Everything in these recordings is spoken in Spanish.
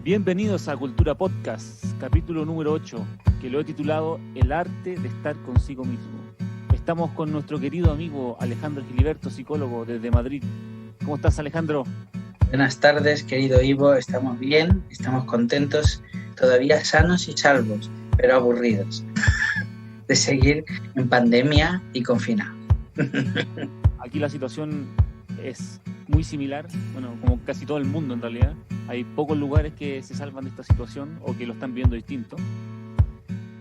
Bienvenidos a Cultura Podcast, capítulo número 8, que lo he titulado El arte de estar consigo mismo. Estamos con nuestro querido amigo Alejandro Giliberto, psicólogo desde Madrid. ¿Cómo estás, Alejandro? Buenas tardes, querido Ivo. Estamos bien, estamos contentos, todavía sanos y salvos, pero aburridos de seguir en pandemia y confinados. Aquí la situación es muy similar, bueno, como casi todo el mundo en realidad. Hay pocos lugares que se salvan de esta situación o que lo están viendo distinto.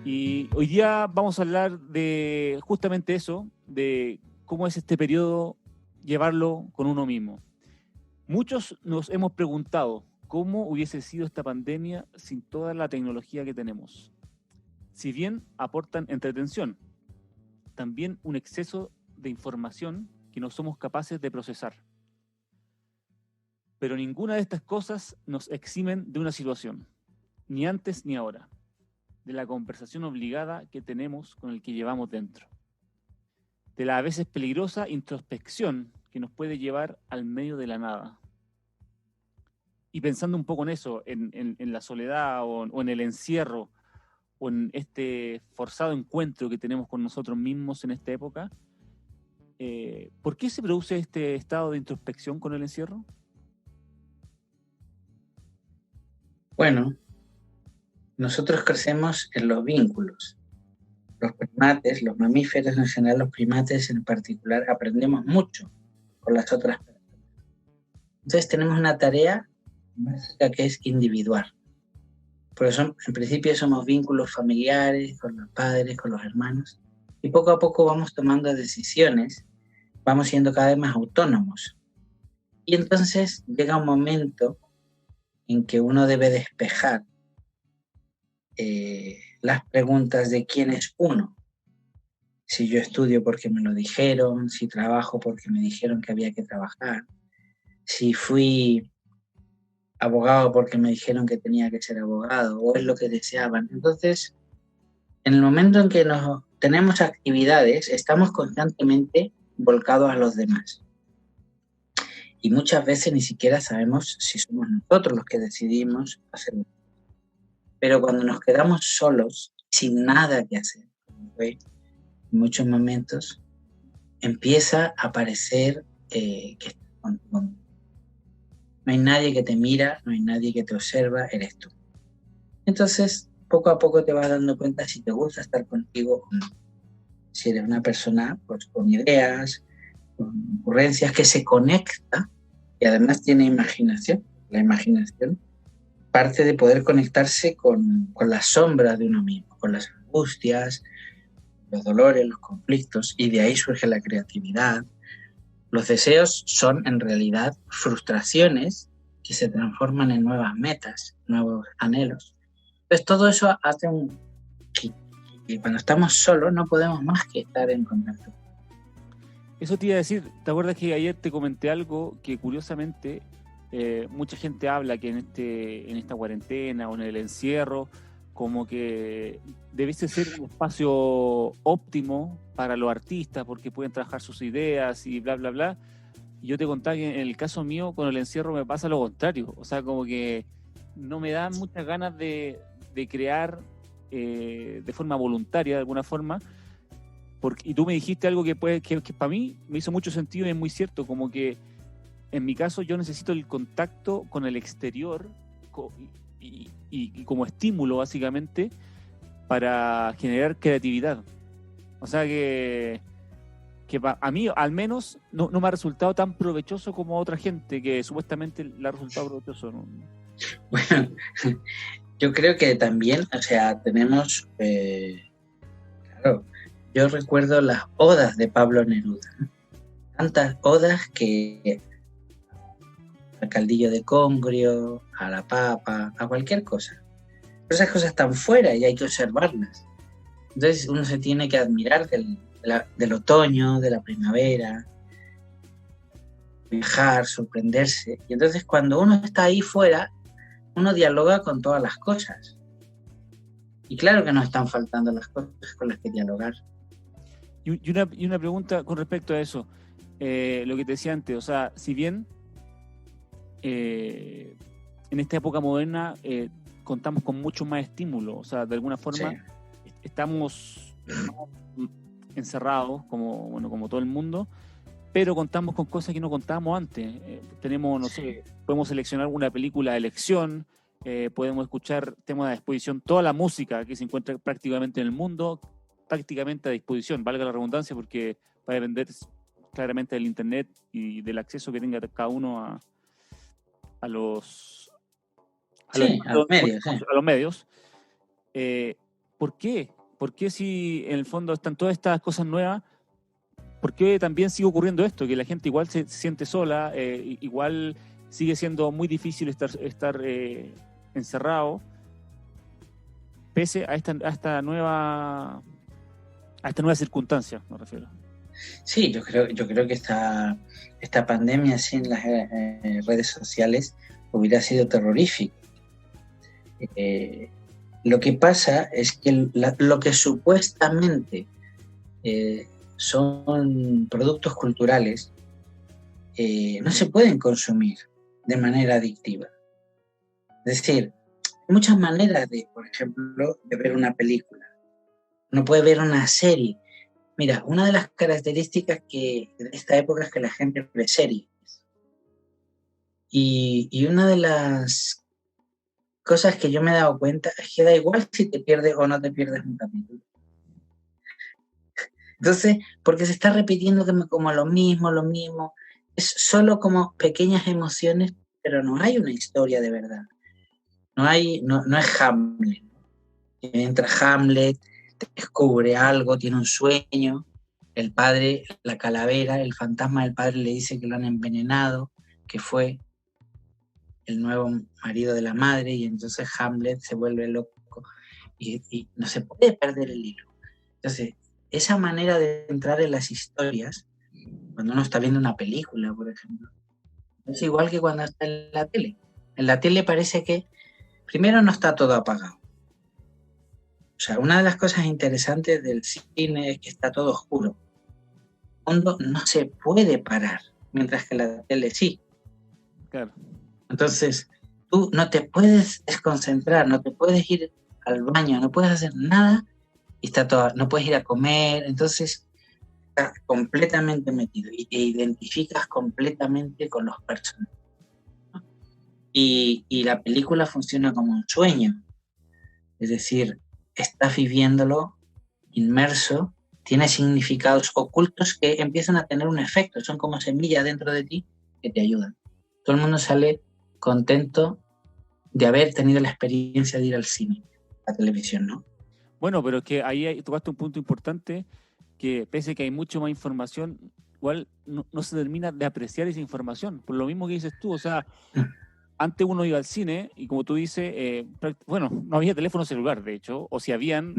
Y hoy día vamos a hablar de justamente eso, de cómo es este periodo llevarlo con uno mismo. Muchos nos hemos preguntado cómo hubiese sido esta pandemia sin toda la tecnología que tenemos. Si bien aportan entretención, también un exceso de información que no somos capaces de procesar. Pero ninguna de estas cosas nos eximen de una situación, ni antes ni ahora, de la conversación obligada que tenemos con el que llevamos dentro, de la a veces peligrosa introspección que nos puede llevar al medio de la nada. Y pensando un poco en eso, en la soledad o en el encierro, o en este forzado encuentro que tenemos con nosotros mismos en esta época, ¿por qué se produce este estado de introspección con el encierro? Bueno, nosotros crecemos en los vínculos. Los primates, los mamíferos en general, los primates en particular, aprendemos mucho con las otras personas. Entonces tenemos una tarea básica que es individual. Por eso, en principio, somos vínculos familiares, con los padres, con los hermanos, y poco a poco vamos tomando decisiones, vamos siendo cada vez más autónomos. Y entonces llega un momento en que uno debe despejar las preguntas de quién es uno. Si yo estudio porque me lo dijeron, si trabajo porque me dijeron que había que trabajar, si fui abogado porque me dijeron que tenía que ser abogado, o es lo que deseaban. Entonces, en el momento en que tenemos actividades, estamos constantemente volcados a los demás. Y muchas veces ni siquiera sabemos si somos nosotros los que decidimos hacerlo. Pero cuando nos quedamos solos, sin nada que hacer, en muchos momentos, empieza a parecer que estás contigo. No hay nadie que te mira, no hay nadie que te observa, eres tú. Entonces, poco a poco te vas dando cuenta si te gusta estar contigo o no. Si eres una persona pues, con ideas, con ocurrencias, que se conecta y además tiene imaginación. La imaginación parte de poder conectarse con las sombras de uno mismo, con las angustias, los dolores, los conflictos, y de ahí surge la creatividad. Los deseos son en realidad frustraciones que se transforman en nuevas metas, nuevos anhelos. Entonces todo eso hace que cuando estamos solos no podemos más que estar en contacto. Eso te iba a decir, ¿te acuerdas que ayer te comenté algo que curiosamente mucha gente habla que en esta cuarentena o en el encierro, como que debiese ser un espacio óptimo para los artistas porque pueden trabajar sus ideas y bla, bla, bla? Y yo te contaba que en el caso mío con el encierro me pasa lo contrario, o sea, como que no me dan muchas ganas de crear de forma voluntaria, de alguna forma. Y tú me dijiste algo que para mí me hizo mucho sentido y es muy cierto, como que en mi caso yo necesito el contacto con el exterior y como estímulo básicamente para generar creatividad. O sea que a mí al menos no me ha resultado tan provechoso como a otra gente que supuestamente le ha resultado provechoso, ¿no? Bueno, yo creo que también, o sea, tenemos, claro, yo recuerdo las odas de Pablo Neruda, ¿no? Tantas odas que al caldillo de Congrio, a la papa, a cualquier cosa. Pero esas cosas están fuera y hay que observarlas. Entonces uno se tiene que admirar del otoño, de la primavera, viajar, sorprenderse. Y entonces cuando uno está ahí fuera, uno dialoga con todas las cosas. Y claro que nos están faltando las cosas con las que dialogar. Y una pregunta con respecto a eso, lo que te decía antes, o sea, si bien en esta época moderna contamos con mucho más estímulo, o sea, de alguna forma estamos encerrados como todo el mundo, pero contamos con cosas que no contábamos antes. Tenemos, no sé, podemos seleccionar una película de elección, podemos escuchar temas de disposición, toda la música que se encuentra prácticamente en el mundo, prácticamente a disposición, valga la redundancia, porque va a depender claramente del internet y del acceso que tenga cada uno a los medios. A los medios. ¿Por qué? ¿Por qué si en el fondo están todas estas cosas nuevas? ¿Por qué también sigue ocurriendo esto? Que la gente igual se siente sola, igual sigue siendo muy difícil estar encerrado, pese a esta nueva circunstancia, me refiero. Sí, yo creo que esta pandemia sin las redes sociales hubiera sido terrorífica. Lo que pasa es que lo que supuestamente son productos culturales no se pueden consumir de manera adictiva. Es decir, hay muchas maneras por ejemplo, de ver una película. Uno puede ver una serie. Mira, una de las características de esta época es que la gente ve series. Y una de las cosas que yo me he dado cuenta es que da igual si te pierdes o no te pierdes un capítulo. Entonces, porque se está repitiendo como lo mismo, es solo como pequeñas emociones, pero no hay una historia de verdad. No es Hamlet. Entra Hamlet, descubre algo, tiene un sueño, el padre, la calavera, el fantasma del padre le dice que lo han envenenado, que fue el nuevo marido de la madre, y entonces Hamlet se vuelve loco y no se puede perder el hilo. Entonces, esa manera de entrar en las historias, cuando uno está viendo una película, por ejemplo, es igual que cuando está en la tele. En la tele parece que primero no está todo apagado. O sea, una de las cosas interesantes del cine es que está todo oscuro. El mundo no se puede parar, mientras que la tele sí. Claro. Entonces, tú no te puedes desconcentrar, no te puedes ir al baño, no puedes hacer nada y no puedes ir a comer. Entonces, estás completamente metido y te identificas completamente con los personajes. Y la película funciona como un sueño. Es decir, estás viviéndolo inmerso, tiene significados ocultos que empiezan a tener un efecto, son como semillas dentro de ti que te ayudan. Todo el mundo sale contento de haber tenido la experiencia de ir al cine, a la televisión, ¿no? Bueno, pero es que ahí tocaste un punto importante, que pese a que hay mucho más información, igual no se termina de apreciar esa información, por lo mismo que dices tú, o sea, antes uno iba al cine y como tú dices, no había teléfono celular, de hecho, o si habían,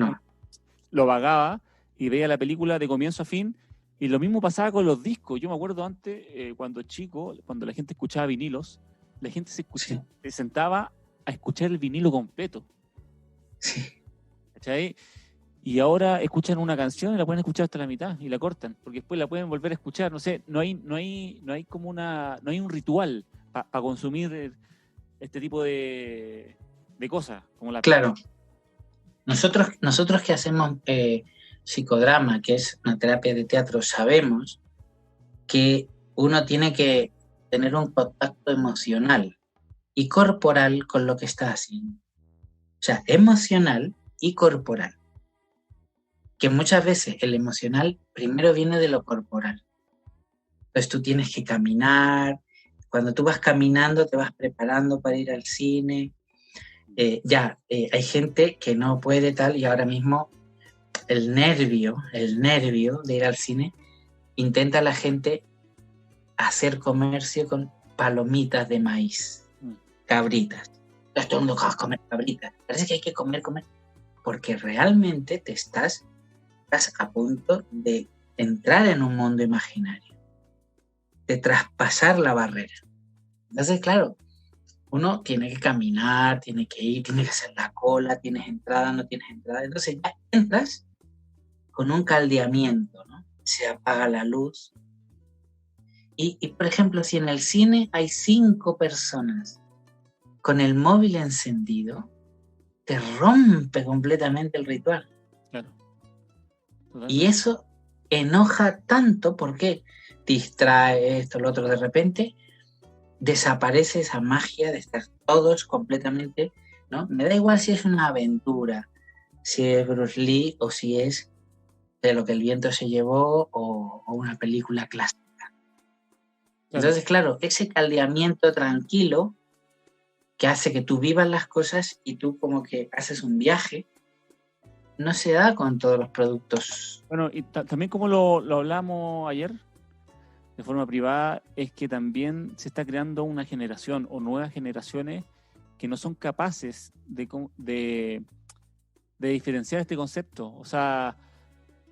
lo pagaba y veía la película de comienzo a fin, y lo mismo pasaba con los discos. Yo me acuerdo antes, cuando chico, cuando la gente escuchaba vinilos, la gente se sentaba a escuchar el vinilo completo. Sí. ¿Cachai? Y ahora escuchan una canción y la pueden escuchar hasta la mitad y la cortan, porque después la pueden volver a escuchar. No sé, no hay como no hay un ritual para consumir este tipo de cosas, como la Claro. Nosotros que hacemos psicodrama, que es una terapia de teatro, sabemos que uno tiene que tener un contacto emocional y corporal con lo que está haciendo. O sea, emocional y corporal. Que muchas veces el emocional primero viene de lo corporal. Entonces tú tienes que caminar. Cuando tú vas caminando te vas preparando para ir al cine. Hay gente que no puede tal y ahora mismo el nervio de ir al cine intenta a la gente hacer comercio con palomitas de maíz, cabritas. Entonces todo el mundo va a comer cabritas. Parece que hay que comer, porque realmente estás a punto de entrar en un mundo imaginario, de traspasar la barrera. Entonces, claro, uno tiene que caminar, tiene que ir, tiene que hacer la cola, tienes entrada, no tienes entrada. Entonces ya entras con un caldeamiento, ¿no? Se apaga la luz. Y por ejemplo, si en el cine hay 5 personas con el móvil encendido, te rompe completamente el ritual. Claro. Y eso enoja tanto porque distrae esto, lo otro, de repente desaparece esa magia de estar todos completamente, ¿no? Me da igual si es una aventura, si es Bruce Lee o si es De lo que el viento se llevó o una película clásica. Claro. Entonces, claro, ese caldeamiento tranquilo que hace que tú vivas las cosas y tú como que haces un viaje, no se da con todos los productos. Bueno, y también como lo hablamos ayer, de forma privada, es que también se está creando una generación o nuevas generaciones que no son capaces de diferenciar este concepto. O sea,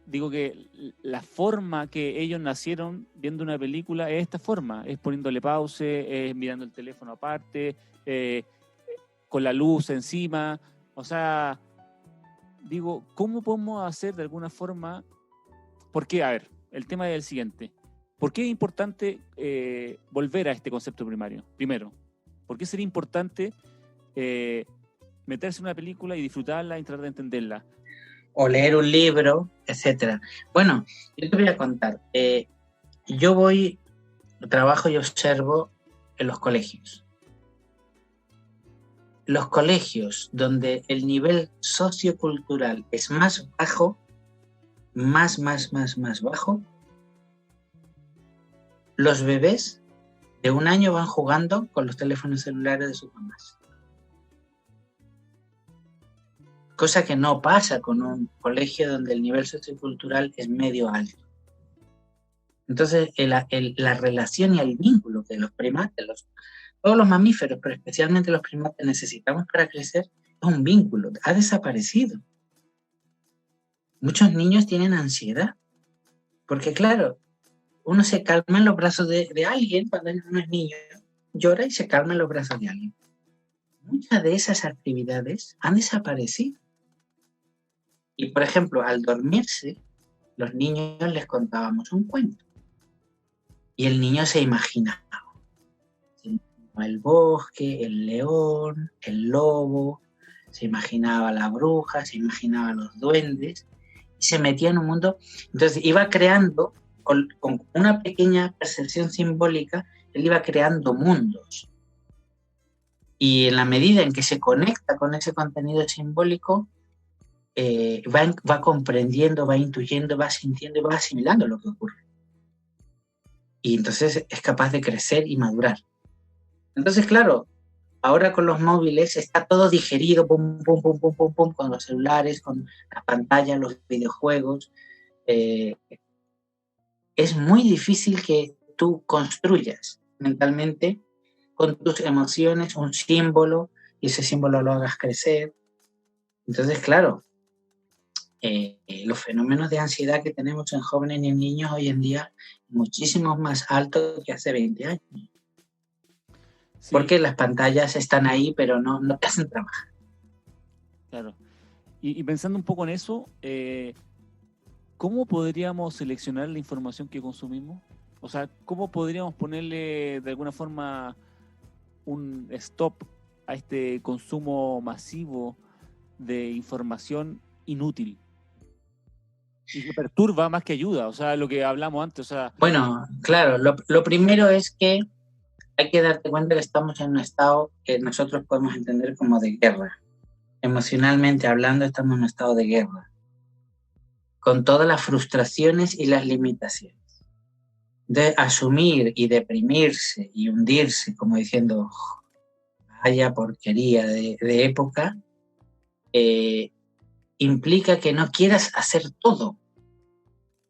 digo que la forma que ellos nacieron viendo una película es esta forma, es poniéndole pause, es mirando el teléfono aparte, con la luz encima. O sea, digo, ¿cómo podemos hacer de alguna forma? Porque, a ver, el tema es el siguiente. ¿Por qué es importante volver a este concepto primario? Primero, ¿por qué sería importante meterse en una película y disfrutarla y tratar de entenderla? O leer un libro, etcétera. Bueno, yo te voy a contar. Yo trabajo y observo en los colegios. Los colegios donde el nivel sociocultural es más bajo, más bajo, los bebés de 1 año van jugando con los teléfonos celulares de sus mamás. Cosa que no pasa con un colegio donde el nivel sociocultural es medio alto. Entonces, la relación y el vínculo que los primates, todos los mamíferos, pero especialmente los primates, necesitamos para crecer, es un vínculo. Ha desaparecido. Muchos niños tienen ansiedad, porque claro, uno se calma en los brazos de alguien cuando uno es niño, llora y se calma en los brazos de alguien. Muchas de esas actividades han desaparecido. Y, por ejemplo, al dormirse, los niños les contábamos un cuento. Y el niño se imaginaba el bosque, el león, el lobo, se imaginaba la bruja, se imaginaba los duendes, y se metía en un mundo. Entonces iba creando, con una pequeña percepción simbólica, él iba creando mundos. Y en la medida en que se conecta con ese contenido simbólico, va comprendiendo, va intuyendo, va sintiendo y va asimilando lo que ocurre. Y entonces es capaz de crecer y madurar. Entonces, claro, ahora con los móviles está todo digerido, pum, pum, pum, pum, pum, pum, con los celulares, con las pantallas, los videojuegos. Es muy difícil que tú construyas mentalmente con tus emociones un símbolo y ese símbolo lo hagas crecer. Entonces, claro, los fenómenos de ansiedad que tenemos en jóvenes y en niños hoy en día muchísimo más altos que hace 20 años. Sí. Porque las pantallas están ahí, pero no te hacen trabajar. Claro. Y pensando un poco en eso, ¿cómo podríamos seleccionar la información que consumimos? O sea, ¿cómo podríamos ponerle de alguna forma un stop a este consumo masivo de información inútil? Y que perturba más que ayuda, o sea, lo que hablamos antes, o sea... Bueno, claro, lo primero es que hay que darte cuenta que estamos en un estado que nosotros podemos entender como de guerra. Emocionalmente hablando, estamos en un estado de guerra, con todas las frustraciones y las limitaciones. De asumir y deprimirse y hundirse, como diciendo, vaya porquería de época, implica que no quieras hacer todo.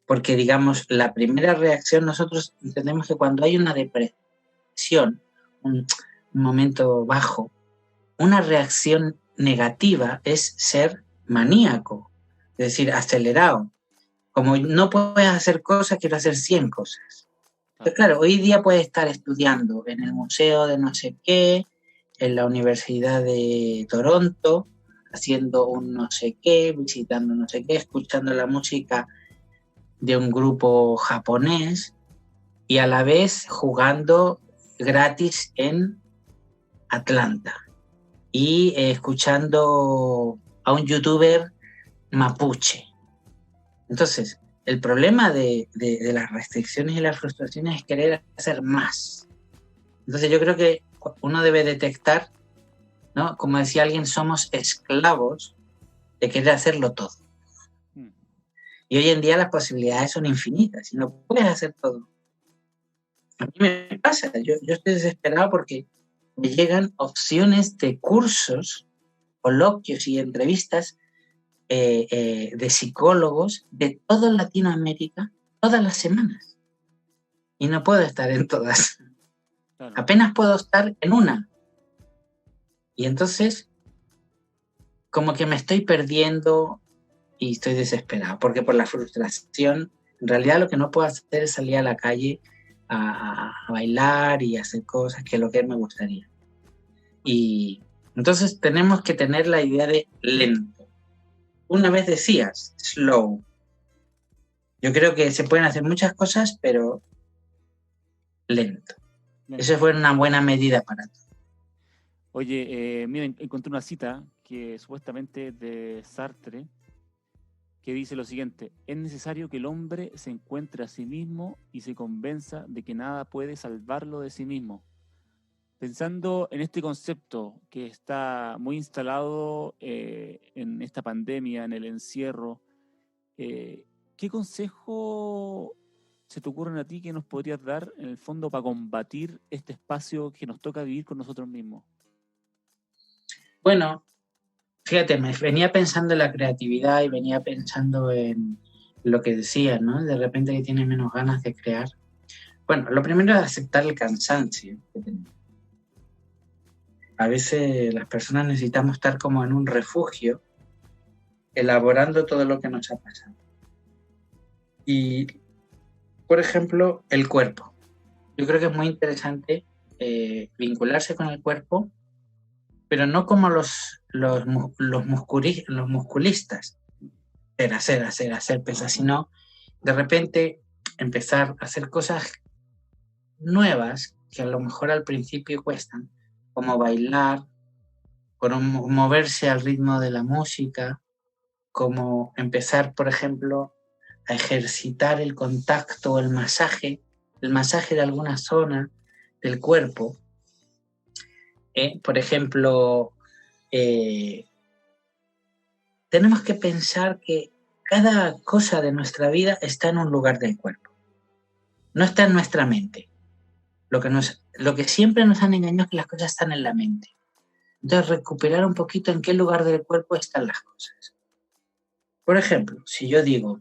Porque, digamos, la primera reacción, nosotros entendemos que cuando hay una depresión, un momento bajo, una reacción negativa es ser maníaco, es decir, acelerado. Como no puedes hacer cosas, quiero hacer 100 cosas. Pero claro, hoy día puedes estar estudiando en el museo de no sé qué, en la Universidad de Toronto, haciendo un no sé qué, visitando no sé qué, escuchando la música de un grupo japonés y a la vez jugando gratis en Atlanta. y escuchando a un youtuber mapuche. Entonces, el problema de las restricciones y las frustraciones es querer hacer más. Entonces yo creo que uno debe detectar, ¿no? Como decía alguien, somos esclavos de querer hacerlo todo. Y hoy en día las posibilidades son infinitas y no puedes hacer todo. A mí me pasa, yo estoy desesperado porque me llegan opciones de cursos, coloquios y entrevistas de psicólogos de toda Latinoamérica todas las semanas. Y no puedo estar en todas. Claro. Apenas puedo estar en una. Y entonces, como que me estoy perdiendo y estoy desesperado, porque por la frustración, en realidad lo que no puedo hacer es salir a la calle a bailar y hacer cosas que es lo que me gustaría. Y entonces tenemos que tener la idea de lento. Una vez decías, slow. Yo creo que se pueden hacer muchas cosas, pero lento. Eso fue una buena medida para todo. Oye, mira, encontré una cita que supuestamente de Sartre, que dice lo siguiente: es necesario que el hombre se encuentre a sí mismo y se convenza de que nada puede salvarlo de sí mismo. Pensando en este concepto que está muy instalado en esta pandemia, en el encierro, ¿qué consejo se te ocurren a ti que nos podrías dar en el fondo para combatir este espacio que nos toca vivir con nosotros mismos? Bueno, fíjate, me venía pensando en la creatividad y venía pensando en lo que decía, ¿no? De repente que tienes menos ganas de crear. Bueno, lo primero es aceptar el cansancio que tenemos. A veces las personas necesitamos estar como en un refugio, elaborando todo lo que nos ha pasado. Y, por ejemplo, el cuerpo. Yo creo que es muy interesante vincularse con el cuerpo, pero no como los musculistas, hacer pesas, sino de repente empezar a hacer cosas nuevas que a lo mejor al principio cuestan, como bailar, como moverse al ritmo de la música, como empezar, por ejemplo, a ejercitar el contacto, el masaje de alguna zona del cuerpo. Por ejemplo, tenemos que pensar que cada cosa de nuestra vida está en un lugar del cuerpo. No está en nuestra mente. Lo que siempre nos han engañado es que las cosas están en la mente. Entonces, recuperar un poquito en qué lugar del cuerpo están las cosas. Por ejemplo, si yo digo,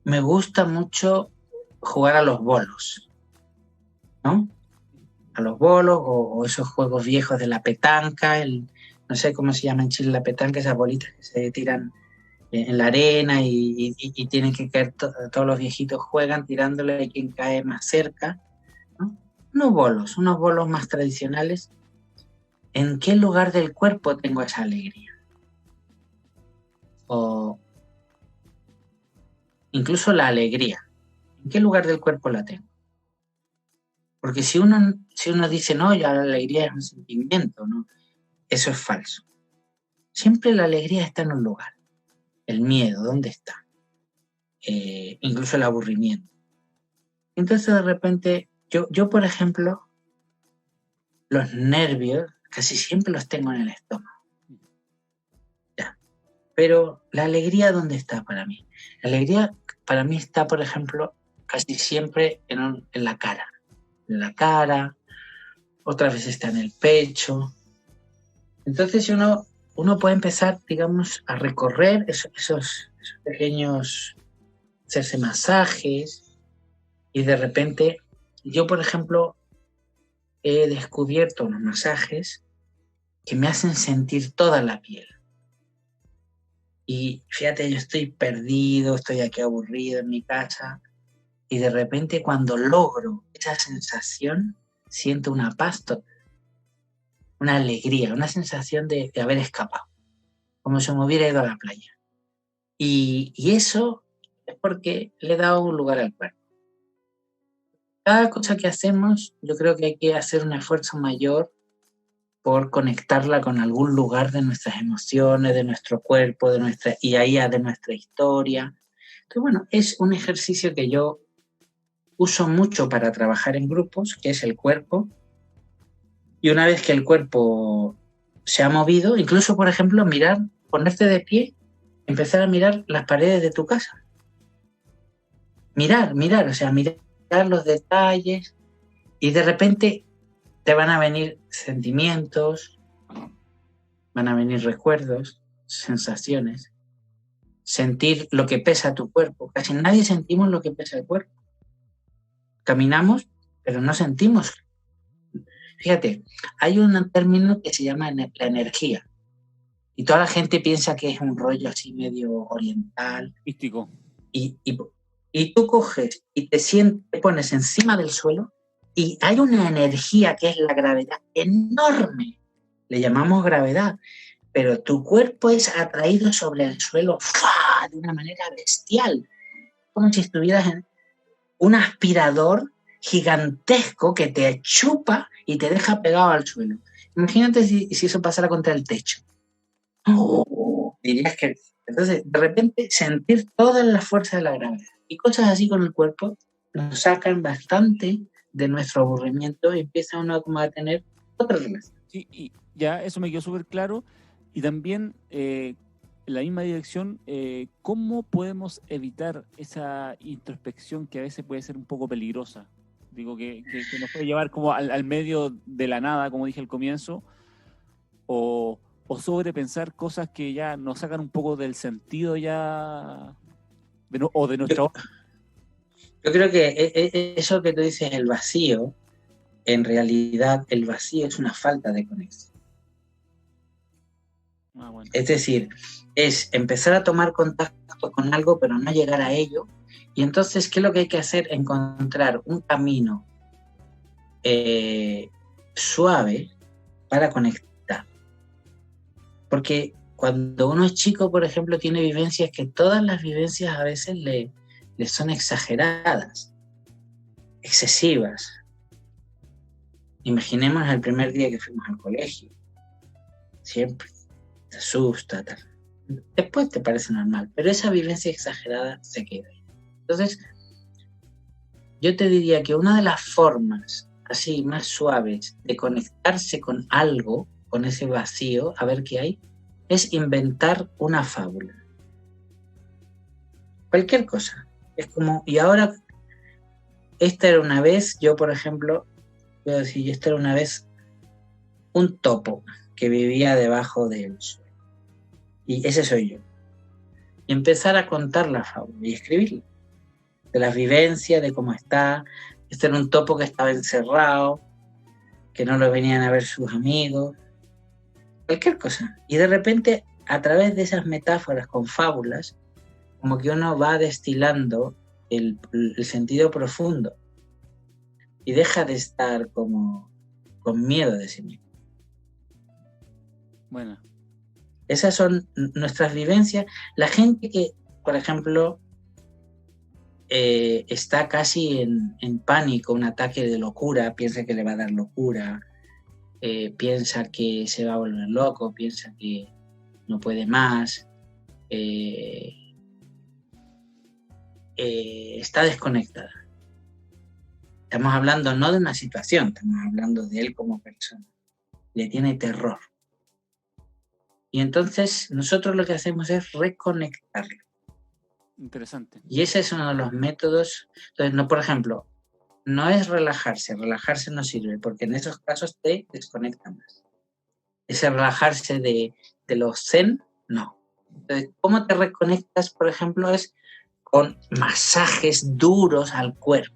me gusta mucho jugar a los bolos, ¿no? A los bolos o esos juegos viejos de la petanca, no sé cómo se llama en Chile la petanca, esas bolitas que se tiran en la arena y tienen que caer, todos los viejitos juegan tirándole a quien cae más cerca, ¿no? Unos bolos más tradicionales. ¿En qué lugar del cuerpo tengo esa alegría? O incluso la alegría. ¿En qué lugar del cuerpo la tengo? Porque si uno dice, no, ya la alegría es un sentimiento, ¿no? Eso es falso. Siempre la alegría está en un lugar. El miedo, ¿dónde está? Incluso el aburrimiento. Entonces de repente, yo por ejemplo, los nervios casi siempre los tengo en el estómago. Ya. Pero la alegría, ¿dónde está para mí? La alegría para mí está, por ejemplo, casi siempre en la cara. En la cara, otras veces está en el pecho. Entonces uno puede empezar, digamos, a recorrer esos pequeños, hacerse masajes y de repente, yo por ejemplo, he descubierto unos masajes que me hacen sentir toda la piel. Y fíjate, yo estoy perdido, estoy aquí aburrido en mi casa y de repente cuando logro esa sensación, siento una paz total, una alegría, una sensación de haber escapado, como si me hubiera ido a la playa. Y eso es porque le he dado un lugar al cuerpo. cada cosa que hacemos, yo creo que hay que hacer un esfuerzo mayor por conectarla con algún lugar de nuestras emociones, de nuestro cuerpo, de nuestra historia. Entonces, bueno, es un ejercicio que yo uso mucho para trabajar en grupos, que es el cuerpo. Y una vez que el cuerpo se ha movido, incluso, por ejemplo, ponerte de pie, empezar a mirar las paredes de tu casa. Mirar los detalles, y de repente te van a venir sentimientos, van a venir recuerdos, sensaciones, sentir lo que pesa tu cuerpo. Casi nadie sentimos lo que pesa el cuerpo. Caminamos, pero no sentimos. Fíjate, hay un término que se llama la energía, y toda la gente piensa que es un rollo así medio oriental. Místico. Y tú coges y te pones encima del suelo, y hay una energía que es la gravedad enorme. Le llamamos gravedad, pero tu cuerpo es atraído sobre el suelo ¡fua! De una manera bestial, como si estuvieras en un aspirador gigantesco que te chupa y te deja pegado al suelo. Imagínate si eso pasara contra el techo. Dirías que... Entonces, de repente, sentir toda la fuerza de la gravedad y cosas así con el cuerpo nos sacan bastante de nuestro aburrimiento y empieza uno como a tener otra relación. Sí, y ya eso me quedó súper claro. Y también, en la misma dirección, ¿cómo podemos evitar esa introspección que a veces puede ser un poco peligrosa? Digo, que nos puede llevar como al medio de la nada, como dije al comienzo, o sobrepensar cosas que ya nos sacan un poco del sentido ya, o de nuestra... Yo creo que eso que tú dices, el vacío, en realidad el vacío es una falta de conexión. Bueno. Es decir, es empezar a tomar contacto con algo, pero no llegar a ello. Y entonces, ¿qué es lo que hay que hacer? Encontrar un camino suave para conectar. Porque cuando uno es chico, por ejemplo, tiene vivencias que todas las vivencias a veces le son exageradas, excesivas. Imaginemos el primer día que fuimos al colegio. Siempre te asusta, tal. Después te parece normal, pero esa vivencia exagerada se queda. Entonces, yo te diría que una de las formas así más suaves de conectarse con algo, con ese vacío, a ver qué hay, es inventar una fábula. Cualquier cosa. Es como, y ahora, esta era una vez, yo por ejemplo, voy a decir, esta era una vez un topo que vivía debajo del suelo. Y ese soy yo. Y empezar a contar la fábula y escribirla. De las vivencias, de cómo está. Este era un topo que estaba encerrado, que no lo venían a ver sus amigos. Cualquier cosa. Y de repente, a través de esas metáforas con fábulas, como que uno va destilando el sentido profundo y deja de estar como con miedo de sí mismo. Bueno. Esas son nuestras vivencias. La gente que, por ejemplo, está casi en pánico, un ataque de locura, piensa que le va a dar locura, piensa que se va a volver loco, piensa que no puede más, está desconectada. Estamos hablando no de una situación, estamos hablando de él como persona. Le tiene terror. Y entonces nosotros lo que hacemos es reconectarlo. Interesante. Y ese es uno de los métodos. Entonces, no, por ejemplo, no es relajarse no sirve, porque en esos casos te desconectan más. Ese relajarse de los zen, no. Entonces, ¿cómo te reconectas, por ejemplo? Es con masajes duros al cuerpo.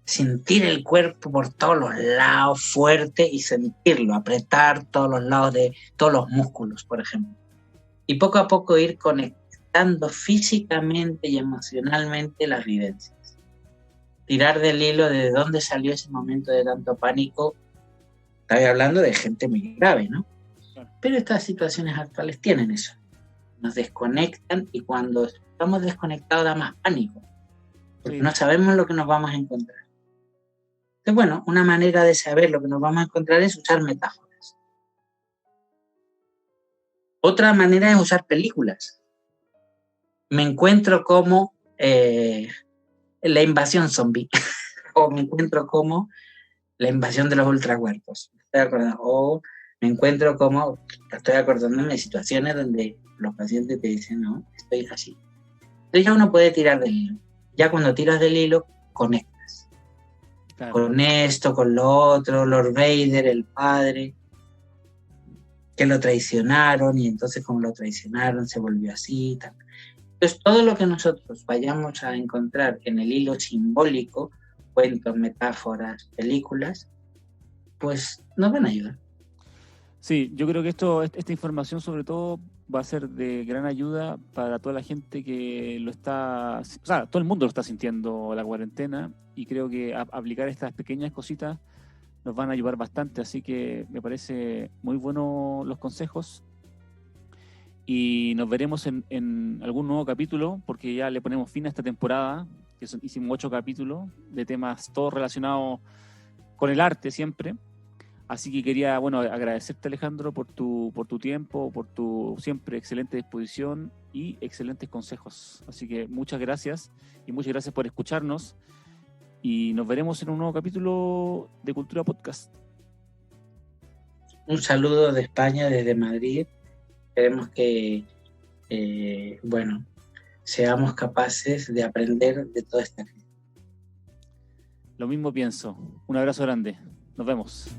Sentir el cuerpo por todos los lados fuerte y sentirlo, apretar todos los lados de todos los músculos, por ejemplo. Y poco a poco ir conectando físicamente y emocionalmente las vivencias. Tirar del hilo de dónde salió ese momento de tanto pánico. Estoy hablando de gente muy grave, ¿no? Pero estas situaciones actuales tienen eso. Nos desconectan y cuando estamos desconectados da más pánico. Porque no sabemos lo que nos vamos a encontrar. Entonces, bueno, una manera de saber lo que nos vamos a encontrar es usar metáforas. Otra manera es usar películas. Me encuentro como la invasión zombie, o me encuentro como la invasión de los ultracuerpos. O me encuentro como, estoy acordándome de situaciones donde los pacientes te dicen, no, estoy así. Entonces ya uno puede tirar del hilo. Ya cuando tiras del hilo, conectas. Claro. Con esto, con lo otro, Lord Vader, el padre, que lo traicionaron, y entonces como lo traicionaron se volvió así. Tal. Entonces todo lo que nosotros vayamos a encontrar en el hilo simbólico, cuentos, metáforas, películas, pues nos van a ayudar. Sí, yo creo que esta información sobre todo va a ser de gran ayuda para toda la gente que lo está, o sea, todo el mundo lo está sintiendo la cuarentena, y creo que aplicar estas pequeñas cositas nos van a ayudar bastante, así que me parece muy bueno los consejos, y nos veremos en algún nuevo capítulo, porque ya le ponemos fin a esta temporada, que hicimos 8 capítulos de temas todos relacionados con el arte siempre. Así que quería, bueno, agradecerte, Alejandro, por tu tiempo, por tu siempre excelente disposición y excelentes consejos. Así que muchas gracias, y muchas gracias por escucharnos, y nos veremos en un nuevo capítulo de Cultura Podcast. Un saludo de España, desde Madrid. Esperemos que, bueno, seamos capaces de aprender de toda esta crisis. Lo mismo pienso. Un abrazo grande. Nos vemos.